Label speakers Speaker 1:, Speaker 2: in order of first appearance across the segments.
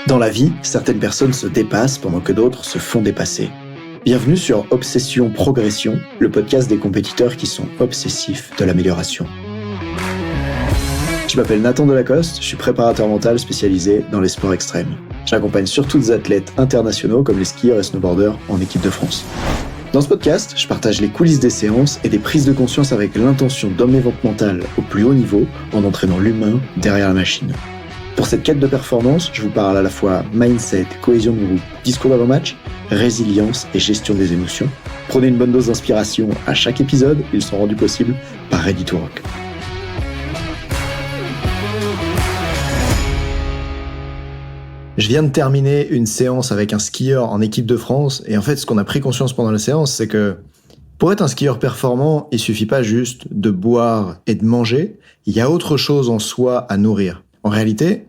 Speaker 1: Dans la vie, certaines personnes se dépassent pendant que d'autres se font dépasser. Bienvenue sur Obsession Progression, le podcast des compétiteurs qui sont obsessifs de l'amélioration. Je m'appelle Nathan Delacoste, je suis préparateur mental spécialisé dans les sports extrêmes. J'accompagne surtout des athlètes internationaux comme les skieurs et snowboarders en équipe de France. Dans ce podcast, je partage les coulisses des séances et des prises de conscience avec l'intention d'emmener votre mental au plus haut niveau en entraînant l'humain derrière la machine. Pour cette quête de performance, je vous parle à la fois mindset, cohésion de groupe, discours d'avant-match, résilience et gestion des émotions. Prenez une bonne dose d'inspiration à chaque épisode, ils sont rendus possibles par Ready to Rock. Je viens de terminer une séance avec un skieur en équipe de France et en fait, ce qu'on a pris conscience pendant la séance, c'est que pour être un skieur performant, il suffit pas juste de boire et de manger, il y a autre chose en soi à nourrir. En réalité,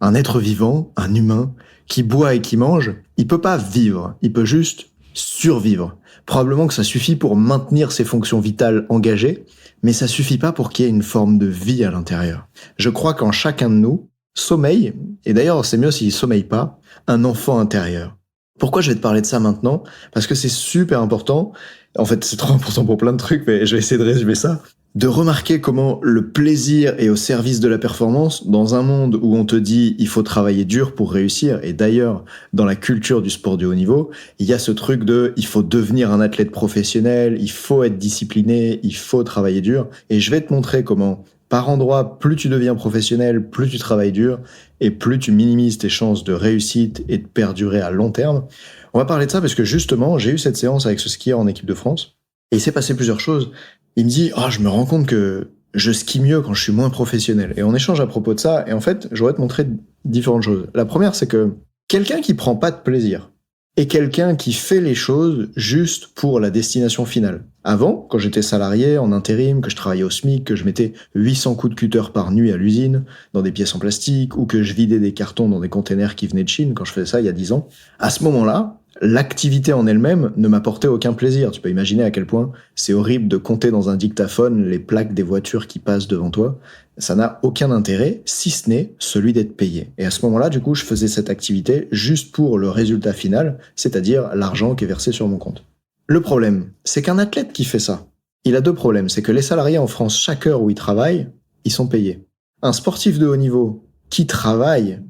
Speaker 1: un être vivant, un humain, qui boit et qui mange, il peut pas vivre, il peut juste survivre. Probablement que ça suffit pour maintenir ses fonctions vitales engagées, mais ça suffit pas pour qu'il y ait une forme de vie à l'intérieur. Je crois qu'en chacun de nous, sommeille, et d'ailleurs c'est mieux s'il sommeille pas, un enfant intérieur. Pourquoi je vais te parler de ça maintenant ? Parce que c'est super important, en fait c'est trop important pour plein de trucs, mais je vais essayer de résumer ça, de remarquer comment le plaisir est au service de la performance dans un monde où on te dit il faut travailler dur pour réussir, et d'ailleurs dans la culture du sport du haut niveau, il y a ce truc de il faut devenir un athlète professionnel, il faut être discipliné, il faut travailler dur, et je vais te montrer comment par endroit, plus tu deviens professionnel, plus tu travailles dur et plus tu minimises tes chances de réussite et de perdurer à long terme. On va parler de ça parce que justement, j'ai eu cette séance avec ce skieur en équipe de France et il s'est passé plusieurs choses. Il me dit « je me rends compte que je skie mieux quand je suis moins professionnel. » Et on échange à propos de ça et en fait, j'aurais te montrer différentes choses. La première, c'est que quelqu'un qui prend pas de plaisir et quelqu'un qui fait les choses juste pour la destination finale. Avant, quand j'étais salarié, en intérim, que je travaillais au SMIC, que je mettais 800 coups de cutter par nuit à l'usine, dans des pièces en plastique, ou que je vidais des cartons dans des containers qui venaient de Chine, quand je faisais ça il y a 10 ans, à ce moment-là, l'activité en elle-même ne m'apportait aucun plaisir. Tu peux imaginer à quel point c'est horrible de compter dans un dictaphone les plaques des voitures qui passent devant toi. Ça n'a aucun intérêt, si ce n'est celui d'être payé. Et à ce moment-là, du coup, je faisais cette activité juste pour le résultat final, c'est-à-dire l'argent qui est versé sur mon compte. Le problème, c'est qu'un athlète qui fait ça, il a deux problèmes. C'est que les salariés en France, chaque heure où ils travaillent, ils sont payés. Un sportif de haut niveau qui travaille,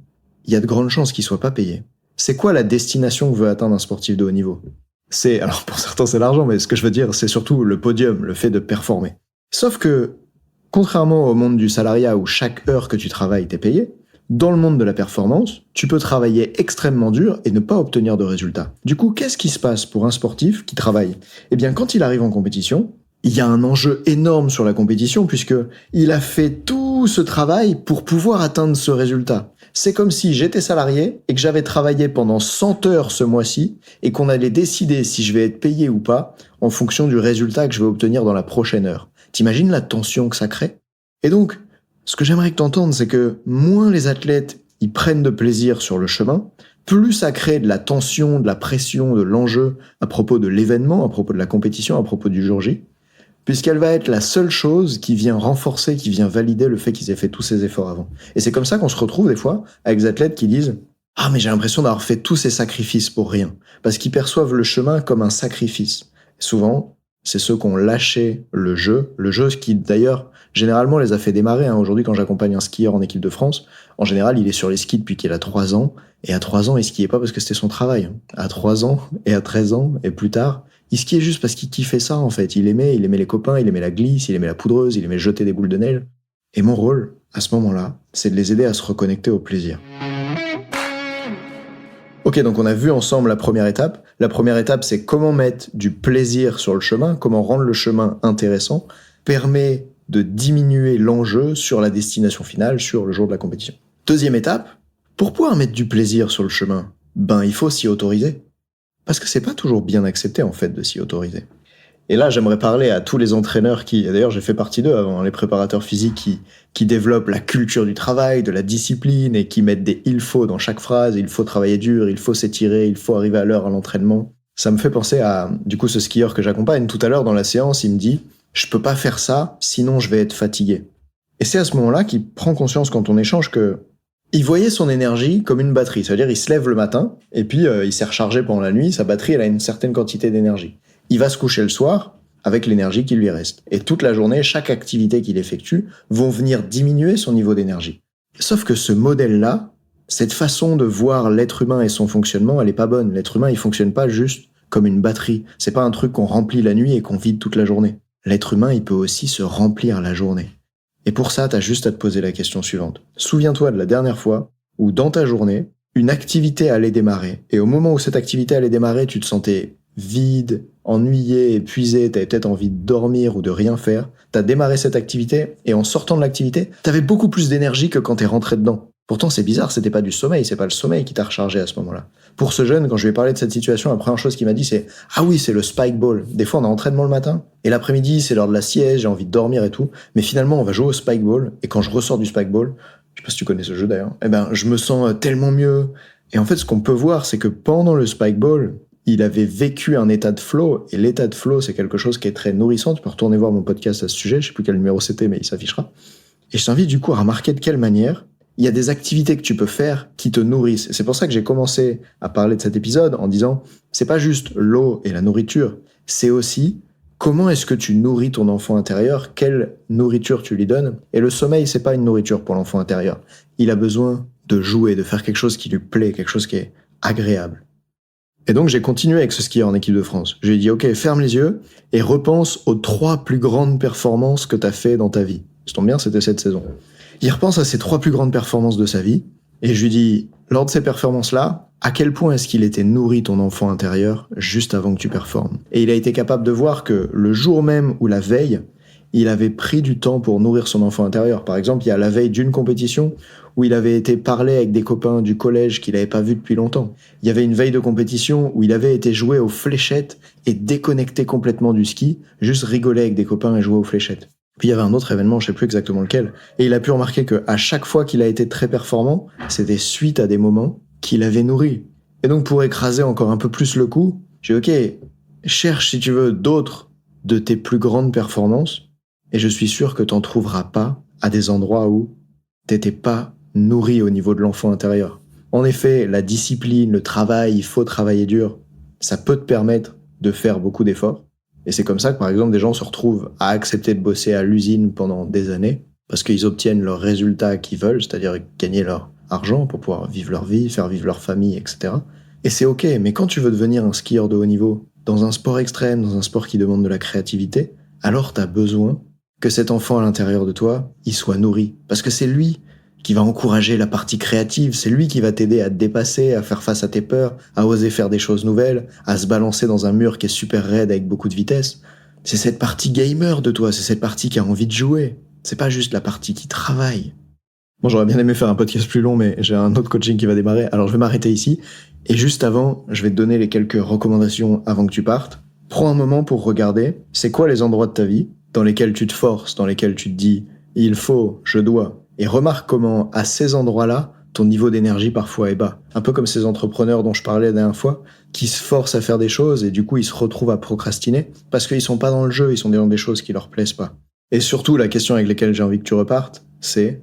Speaker 1: il y a de grandes chances qu'il soit pas payé. C'est quoi la destination que veut atteindre un sportif de haut niveau ? Alors pour certains c'est l'argent, mais ce que je veux dire, c'est surtout le podium, le fait de performer. Sauf que, contrairement au monde du salariat où chaque heure que tu travailles t'es payé, dans le monde de la performance, tu peux travailler extrêmement dur et ne pas obtenir de résultats. Du coup, qu'est-ce qui se passe pour un sportif qui travaille ? Eh bien, quand il arrive en compétition, il y a un enjeu énorme sur la compétition puisque il a fait tout ce travail pour pouvoir atteindre ce résultat. C'est comme si j'étais salarié et que j'avais travaillé pendant 100 heures ce mois-ci et qu'on allait décider si je vais être payé ou pas en fonction du résultat que je vais obtenir dans la prochaine heure. T'imagines la tension que ça crée ? Et donc, ce que j'aimerais que t'entendes, c'est que moins les athlètes ils prennent de plaisir sur le chemin, plus ça crée de la tension, de la pression, de l'enjeu à propos de l'événement, à propos de la compétition, à propos du jour J, puisqu'elle va être la seule chose qui vient renforcer, qui vient valider le fait qu'ils aient fait tous ces efforts avant. Et c'est comme ça qu'on se retrouve des fois avec des athlètes qui disent « Ah, mais j'ai l'impression d'avoir fait tous ces sacrifices pour rien », parce qu'ils perçoivent le chemin comme un sacrifice. Et souvent, c'est ceux qui ont lâché le jeu qui d'ailleurs généralement les a fait démarrer. Aujourd'hui, quand j'accompagne un skieur en équipe de France, en général, il est sur les skis depuis qu'il a 3 ans, et à 3 ans, il skiait pas parce que c'était son travail. À 3 ans, et à 13 ans, et plus tard, il skiait juste parce qu'il kiffait ça, en fait. Il aimait les copains, il aimait la glisse, il aimait la poudreuse, il aimait jeter des boules de neige. Et mon rôle, à ce moment-là, c'est de les aider à se reconnecter au plaisir. Ok, donc on a vu ensemble la première étape. La première étape, c'est comment mettre du plaisir sur le chemin, comment rendre le chemin intéressant, permet de diminuer l'enjeu sur la destination finale, sur le jour de la compétition. Deuxième étape, pour pouvoir mettre du plaisir sur le chemin, il faut s'y autoriser. Parce que c'est pas toujours bien accepté, en fait, de s'y autoriser. Et là, j'aimerais parler à tous les entraîneurs d'ailleurs, j'ai fait partie d'eux avant, les préparateurs physiques qui développent la culture du travail, de la discipline, et qui mettent des « il faut » dans chaque phrase. Il faut travailler dur, il faut s'étirer, il faut arriver à l'heure à l'entraînement. Ça me fait penser à, du coup, ce skieur que j'accompagne. Tout à l'heure, dans la séance, il me dit « je peux pas faire ça, sinon je vais être fatigué ». Et c'est à ce moment-là qu'il prend conscience, quand on échange, que Il voyait son énergie comme une batterie, c'est-à-dire il se lève le matin, et puis il s'est rechargé pendant la nuit, sa batterie elle a une certaine quantité d'énergie. Il va se coucher le soir avec l'énergie qui lui reste. Et toute la journée, chaque activité qu'il effectue vont venir diminuer son niveau d'énergie. Sauf que ce modèle-là, cette façon de voir l'être humain et son fonctionnement, elle est pas bonne. L'être humain, il fonctionne pas juste comme une batterie. C'est pas un truc qu'on remplit la nuit et qu'on vide toute la journée. L'être humain, il peut aussi se remplir la journée. Et pour ça, t'as juste à te poser la question suivante. Souviens-toi de la dernière fois où, dans ta journée, une activité allait démarrer. Et au moment où cette activité allait démarrer, tu te sentais vide, ennuyé, épuisé, t'avais peut-être envie de dormir ou de rien faire. T'as démarré cette activité, et en sortant de l'activité, t'avais beaucoup plus d'énergie que quand t'es rentré dedans. Pourtant, c'est bizarre, c'était pas du sommeil, c'est pas le sommeil qui t'a rechargé à ce moment-là. Pour ce jeune, quand je lui ai parlé de cette situation, la première chose qu'il m'a dit, c'est « Ah oui, c'est le spike ball. Des fois, on a entraînement le matin, et l'après-midi, c'est l'heure de la sieste, j'ai envie de dormir et tout. Mais finalement, on va jouer au spike ball, et quand je ressors du spike ball, je sais pas si tu connais ce jeu d'ailleurs, je me sens tellement mieux. » Et en fait, ce qu'on peut voir, c'est que pendant le spike ball, il avait vécu un état de flow, et l'état de flow, c'est quelque chose qui est très nourrissant. Tu peux retourner voir mon podcast à ce sujet, je sais plus quel numéro c'était, mais il s'affichera. Et je t'invite du coup à remarquer de quelle manière il y a des activités que tu peux faire qui te nourrissent. C'est pour ça que j'ai commencé à parler de cet épisode en disant, c'est pas juste l'eau et la nourriture, c'est aussi comment est-ce que tu nourris ton enfant intérieur, quelle nourriture tu lui donnes. Et le sommeil, c'est pas une nourriture pour l'enfant intérieur. Il a besoin de jouer, de faire quelque chose qui lui plaît, quelque chose qui est agréable. Et donc j'ai continué avec ce skieur en équipe de France. Je lui ai dit, ok, ferme les yeux et repense aux 3 plus grandes performances que tu as fait dans ta vie. Ça tombe bien, c'était cette saison. Il repense à ces 3 plus grandes performances de sa vie, et je lui dis, lors de ces performances-là, à quel point est-ce qu'il était nourri ton enfant intérieur juste avant que tu performes? Et il a été capable de voir que le jour même ou la veille, il avait pris du temps pour nourrir son enfant intérieur. Par exemple, il y a la veille d'une compétition où il avait été parler avec des copains du collège qu'il n'avait pas vus depuis longtemps. Il y avait une veille de compétition où il avait été jouer aux fléchettes et déconnecté complètement du ski, juste rigoler avec des copains et jouer aux fléchettes. Puis il y avait un autre événement, je sais plus exactement lequel, et il a pu remarquer que à chaque fois qu'il a été très performant, c'était suite à des moments qu'il avait nourris. Et donc pour écraser encore un peu plus le coup, j'ai dit ok, cherche si tu veux d'autres de tes plus grandes performances, et je suis sûr que t'en trouveras pas à des endroits où t'étais pas nourri au niveau de l'enfant intérieur. En effet, la discipline, le travail, il faut travailler dur, ça peut te permettre de faire beaucoup d'efforts. Et c'est comme ça que, par exemple, des gens se retrouvent à accepter de bosser à l'usine pendant des années parce qu'ils obtiennent leurs résultats qu'ils veulent, c'est-à-dire gagner leur argent pour pouvoir vivre leur vie, faire vivre leur famille, etc. Et c'est ok, mais quand tu veux devenir un skieur de haut niveau, dans un sport extrême, dans un sport qui demande de la créativité, alors t'as besoin que cet enfant à l'intérieur de toi, il soit nourri. Parce que c'est lui qui va encourager la partie créative, c'est lui qui va t'aider à te dépasser, à faire face à tes peurs, à oser faire des choses nouvelles, à se balancer dans un mur qui est super raide avec beaucoup de vitesse. C'est cette partie gamer de toi, c'est cette partie qui a envie de jouer. C'est pas juste la partie qui travaille. Bon, j'aurais bien aimé faire un podcast plus long, mais j'ai un autre coaching qui va démarrer, alors je vais m'arrêter ici. Et juste avant, je vais te donner les quelques recommandations avant que tu partes. Prends un moment pour regarder, c'est quoi les endroits de ta vie dans lesquels tu te forces, dans lesquels tu te dis « il faut, je dois ». Et remarque comment, à ces endroits-là, ton niveau d'énergie parfois est bas. Un peu comme ces entrepreneurs dont je parlais la dernière fois, qui se forcent à faire des choses et du coup ils se retrouvent à procrastiner parce qu'ils sont pas dans le jeu, ils sont dans des choses qui leur plaisent pas. Et surtout, la question avec laquelle j'ai envie que tu repartes, c'est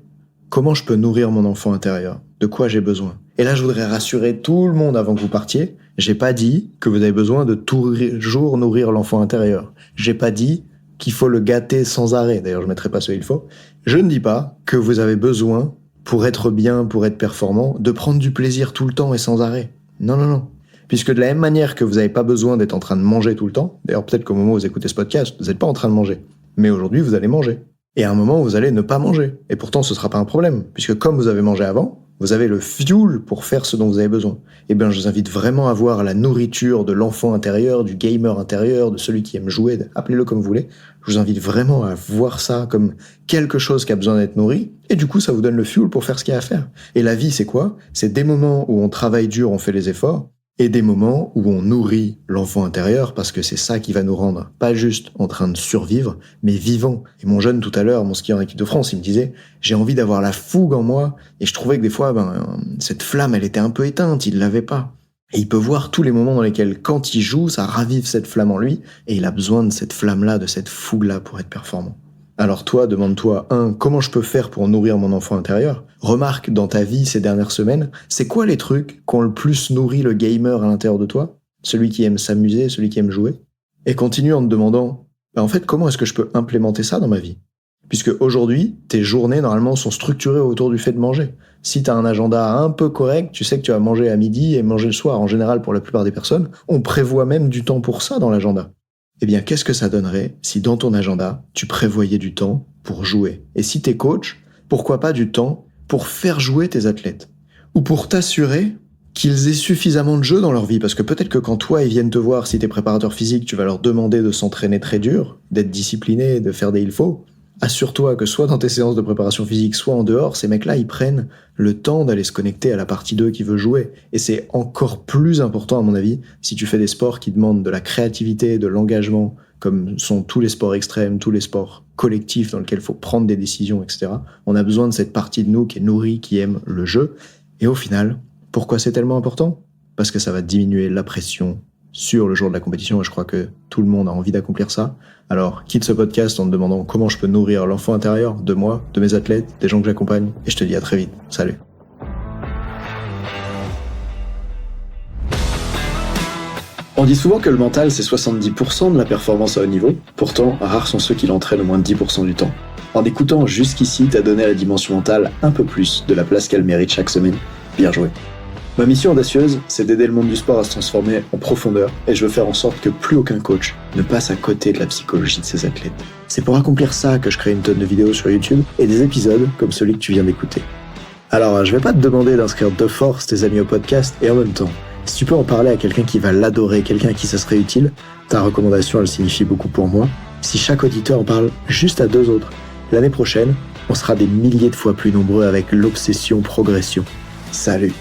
Speaker 1: comment je peux nourrir mon enfant intérieur? De quoi j'ai besoin? Et là, je voudrais rassurer tout le monde avant que vous partiez. J'ai pas dit que vous avez besoin de toujours nourrir l'enfant intérieur. J'ai pas dit qu'il faut le gâter sans arrêt. D'ailleurs, je mettrai pas ce « il faut ». Je ne dis pas que vous avez besoin, pour être bien, pour être performant, de prendre du plaisir tout le temps et sans arrêt. Non, non, non. Puisque de la même manière que vous n'avez pas besoin d'être en train de manger tout le temps, d'ailleurs peut-être qu'au moment où vous écoutez ce podcast, vous n'êtes pas en train de manger. Mais aujourd'hui, vous allez manger. Et à un moment, vous allez ne pas manger. Et pourtant, ce ne sera pas un problème. Puisque comme vous avez mangé avant, vous avez le fuel pour faire ce dont vous avez besoin. Eh bien, je vous invite vraiment à voir la nourriture de l'enfant intérieur, du gamer intérieur, de celui qui aime jouer, appelez-le comme vous voulez. Je vous invite vraiment à voir ça comme quelque chose qui a besoin d'être nourri. Et du coup, ça vous donne le fuel pour faire ce qu'il y a à faire. Et la vie, c'est quoi? C'est des moments où on travaille dur, on fait les efforts, et des moments où on nourrit l'enfant intérieur, parce que c'est ça qui va nous rendre pas juste en train de survivre, mais vivants. Et mon jeune tout à l'heure, mon skieur en équipe de France, il me disait « j'ai envie d'avoir la fougue en moi », et je trouvais que des fois, cette flamme, elle était un peu éteinte, il l'avait pas. Et il peut voir tous les moments dans lesquels, quand il joue, ça ravive cette flamme en lui, et il a besoin de cette flamme-là, de cette fougue-là pour être performant. Alors toi, demande-toi, comment je peux faire pour nourrir mon enfant intérieur ? Remarque dans ta vie ces dernières semaines, c'est quoi les trucs qui ont le plus nourri le gamer à l'intérieur de toi ? Celui qui aime s'amuser, celui qui aime jouer ? Et continue en te demandant, en fait, comment est-ce que je peux implémenter ça dans ma vie ? Puisque aujourd'hui, tes journées, normalement, sont structurées autour du fait de manger. Si tu as un agenda un peu correct, tu sais que tu vas manger à midi et manger le soir. En général, pour la plupart des personnes, on prévoit même du temps pour ça dans l'agenda. Eh bien, qu'est-ce que ça donnerait si dans ton agenda, tu prévoyais du temps pour jouer ? Et si t'es coach, pourquoi pas du temps pour faire jouer tes athlètes ? Ou pour t'assurer qu'ils aient suffisamment de jeux dans leur vie. Parce que peut-être que quand toi, ils viennent te voir, si t'es préparateur physique, tu vas leur demander de s'entraîner très dur, d'être discipliné, de faire des il faut. Assure-toi que soit dans tes séances de préparation physique, soit en dehors, ces mecs-là, ils prennent le temps d'aller se connecter à la partie d'eux qui veut jouer. Et c'est encore plus important, à mon avis, si tu fais des sports qui demandent de la créativité, de l'engagement, comme sont tous les sports extrêmes, tous les sports collectifs dans lesquels il faut prendre des décisions, etc. On a besoin de cette partie de nous qui est nourrie, qui aime le jeu. Et au final, pourquoi c'est tellement important ? Parce que ça va diminuer la pression sur le jour de la compétition, et je crois que tout le monde a envie d'accomplir ça. Alors, quitte ce podcast en te demandant comment je peux nourrir l'enfant intérieur de moi, de mes athlètes, des gens que j'accompagne, et je te dis à très vite. Salut. On dit souvent que le mental, c'est 70% de la performance à haut niveau. Pourtant, rares sont ceux qui l'entraînent au moins 10% du temps. En écoutant jusqu'ici, t'as donné à la dimension mentale un peu plus de la place qu'elle mérite chaque semaine. Bien joué. Ma mission audacieuse, c'est d'aider le monde du sport à se transformer en profondeur, et je veux faire en sorte que plus aucun coach ne passe à côté de la psychologie de ses athlètes. C'est pour accomplir ça que je crée une tonne de vidéos sur YouTube et des épisodes comme celui que tu viens d'écouter. Alors, je vais pas te demander d'inscrire de force tes amis au podcast, et en même temps, si tu peux en parler à quelqu'un qui va l'adorer, quelqu'un à qui ça serait utile, ta recommandation, elle signifie beaucoup pour moi. Si chaque auditeur en parle juste à 2 autres, l'année prochaine, on sera des milliers de fois plus nombreux avec l'obsession progression. Salut!